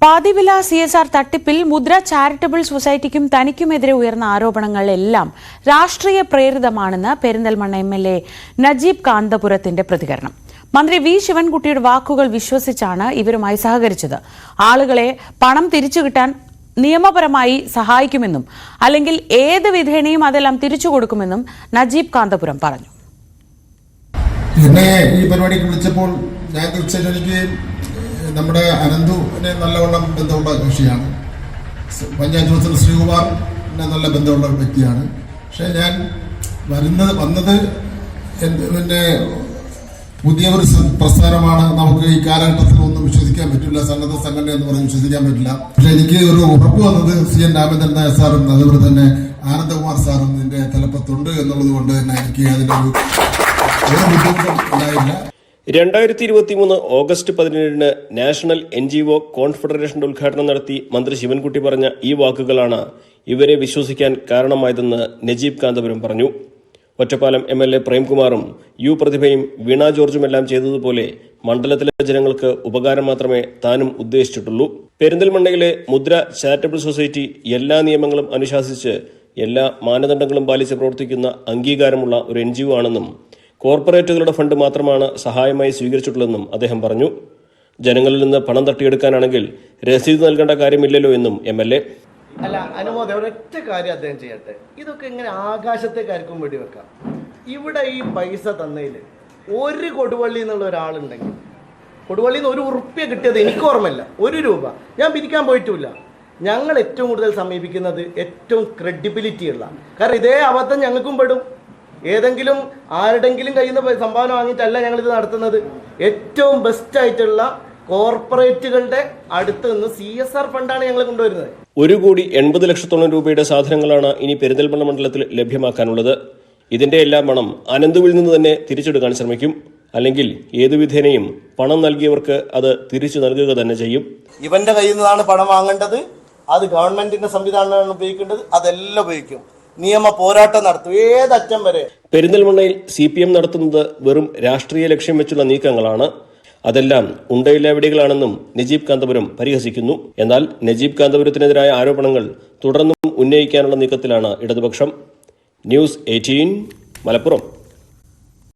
പാതിവില CSR തട്ടിപ്പിൽ മുദ്ര charitable സൊസൈറ്റിക്കും തനിക്കുമെതിരെ ഉയർന്ന ആരോപണങ്ങളെല്ലാം രാഷ്ട്രീയ പ്രേരിതമാണെന്ന് പെരിന്തൽമണ്ണ MLA നജീബ് കാന്തപുരത്തിന്റെ പ്രതികരണം. മന്ത്രി വി ശിവൻകുട്ടിയുടെ വാക്കുകൾ വിശ്വസിച്ചാണ് ഇവരുമായി സഹകരിച്ചത്. ആളുകളെ പണം തിരിച്ചുകിട്ടാൻ നിയമപരമായി സഹായിക്കുമെന്നും അല്ലെങ്കിൽ ഏത് വിധേനയും അതെല്ലാം തിരിച്ചു കൊടുക്കുമെന്നും നജീബ് കാന്തപുരം പറഞ്ഞു. എന്നെ ഈ പരിപാടിക്ക് വിളിച്ചപ്പോൾ ഞാൻ തീർച്ചയായിട്ടും നമ്മുടെ അനന്തുവിനെ നല്ലവണ്ണം ബന്ധമുള്ള കക്ഷിയാണ്. പഞ്ചായത്ത് പ്രസിഡന്റ് ശ്രീകുമാറിനെ നല്ല ബന്ധമുള്ള വ്യക്തിയാണ്. പക്ഷെ ഞാൻ വന്നത് പിന്നെ പുതിയ ഒരു പ്രസ്ഥാനമാണ്. നമുക്ക് ഈ കാലഘട്ടത്തിൽ ഒന്നും വിശ്വസിക്കാൻ പറ്റില്ല. സന്നദ്ധ സംഘടന എന്ന് പറഞ്ഞ് വിശ്വസിക്കാൻ പറ്റില്ല. പക്ഷെ എനിക്ക് ഒരു ഉറപ്പ് വന്നത് CN രാമചന്ദ്രൻ നായർ സാറും അതുപോലെ തന്നെ ആനന്ദകുമാർ സാറും ഇതിന്റെ തലപ്പത്തുണ്ട് എന്നുള്ളത് കൊണ്ട് തന്നെ എനിക്ക് അതിന്റെ ഒരു ബുദ്ധിമുട്ടും ഉണ്ടായില്ല. 2023 ഓഗസ്റ്റ് 17 നാഷണൽ NGO കോൺഫെഡറേഷന്റെ ഉദ്ഘാടനം നടത്തി മന്ത്രി ശിവൻകുട്ടി പറഞ്ഞ ഈ വാക്കുകളാണ് ഇവരെ വിശ്വസിക്കാൻ കാരണമായതെന്ന് നജീബ് കാന്തപുരം പറഞ്ഞു. ഒറ്റപ്പാലം MLA പ്രേംകുമാറും യു പ്രതിഭയും വീണ ജോർജുമെല്ലാം ചെയ്തതുപോലെ മണ്ഡലത്തിലെ ജനങ്ങൾക്ക് ഉപകാരം മാത്രമേ താനും ഉദ്ദേശിച്ചിട്ടുള്ളൂ. പെരിന്തൽമണ്ണയിലെ മുദ്ര ചാരിറ്റബിൾ സൊസൈറ്റി എല്ലാ നിയമങ്ങളും അനുശാസിച്ച് എല്ലാ മാനദണ്ഡങ്ങളും പാലിച്ച് പ്രവർത്തിക്കുന്ന അംഗീകാരമുള്ള ഒരു NGO ആണെന്നും കോർപ്പറേറ്റുകളുടെ ഫണ്ട് മാത്രമാണ് സഹായമായി സ്വീകരിച്ചിട്ടുള്ളതെന്നും അദ്ദേഹം പറഞ്ഞു. ജനങ്ങളിൽ നിന്ന് പണം തട്ടിയെടുക്കാനാണെങ്കിൽ രസീത് നൽകേണ്ട കാര്യമില്ലല്ലോ എന്നും MLA. അല്ല അനുമോദം ഒരൊറ്റ കാര്യം അദ്ദേഹം ചെയ്യട്ടെ. ഇതൊക്കെ ഇങ്ങനെ ആകാശത്തേക്കായിരിക്കും വെടിവെക്കാം. ഇവിടെ ഈ പൈസ തന്നതിൽ ഒരു കൊടുവള്ളി എന്നുള്ള ഒരാളുണ്ടെങ്കിൽ കൊടുവള്ളിയിൽ നിന്ന് ₹1 കിട്ടിയത് എനിക്ക് ഓർമ്മയില്ല. ₹1 ഞാൻ പിരിക്കാൻ പോയിട്ടുമില്ല. ഞങ്ങൾ ഏറ്റവും കൂടുതൽ സമീപിക്കുന്നത് ഏറ്റവും ക്രെഡിബിലിറ്റി ഉള്ള, കാരണം ഇതേ അബദ്ധം ഞങ്ങൾക്കും പെടും. ഏതെങ്കിലും ആരുടെങ്കിലും കയ്യിൽ നിന്ന് സംഭാവന വാങ്ങിയിട്ടല്ല ഞങ്ങളിത് നടത്തുന്നത്. ഏറ്റവും ബെസ്റ്റ് ആയിട്ടുള്ള കോർപ്പറേറ്റുകളുടെ അടുത്ത് നിന്ന് CSR ഫണ്ടാണ് ഞങ്ങൾ കൊണ്ടുവരുന്നത്. 1,80,00,000 രൂപയുടെ സാധനങ്ങളാണ് ഇനി പെരിന്തൽമണ്ണ മണ്ഡലത്തിൽ ലഭ്യമാക്കാനുള്ളത്. ഇതിന്റെ എല്ലാം പണം അനന്തുവിൽ നിന്ന് തന്നെ തിരിച്ചെടുക്കാൻ ശ്രമിക്കും. അല്ലെങ്കിൽ ഏതു വിധേനയും പണം നൽകിയവർക്ക് അത് തിരിച്ചു നൽകുക തന്നെ ചെയ്യും. ഇവന്റെ കയ്യിൽ നിന്നാണ് പണം വാങ്ങേണ്ടത്, അത് ഗവൺമെന്റിന്റെ സംവിധാനമാണ് ഉപയോഗിക്കേണ്ടത്, അതെല്ലാം ഉപയോഗിക്കും. നിയമ പോരാട്ടം നടത്തും ഏതറ്റം വരെ. പെരിന്തൽമണ്ണയിൽ CPM നടത്തുന്നത് വെറും രാഷ്ട്രീയ ലക്ഷ്യം വെച്ചുള്ള നീക്കങ്ങളാണ്. അതെല്ലാം ഉണ്ടയില്ലാവിടികളാണെന്നും നജീബ് കാന്തപുരം പരിഹസിക്കുന്നു. എന്നാൽ നജീബ് കാന്തപുരത്തിനെതിരായ ആരോപണങ്ങൾ തുടർന്നും ഉന്നയിക്കാനുള്ള നീക്കത്തിലാണ് ഇടതുപക്ഷം. ന്യൂസ് 18 മലപ്പുറം.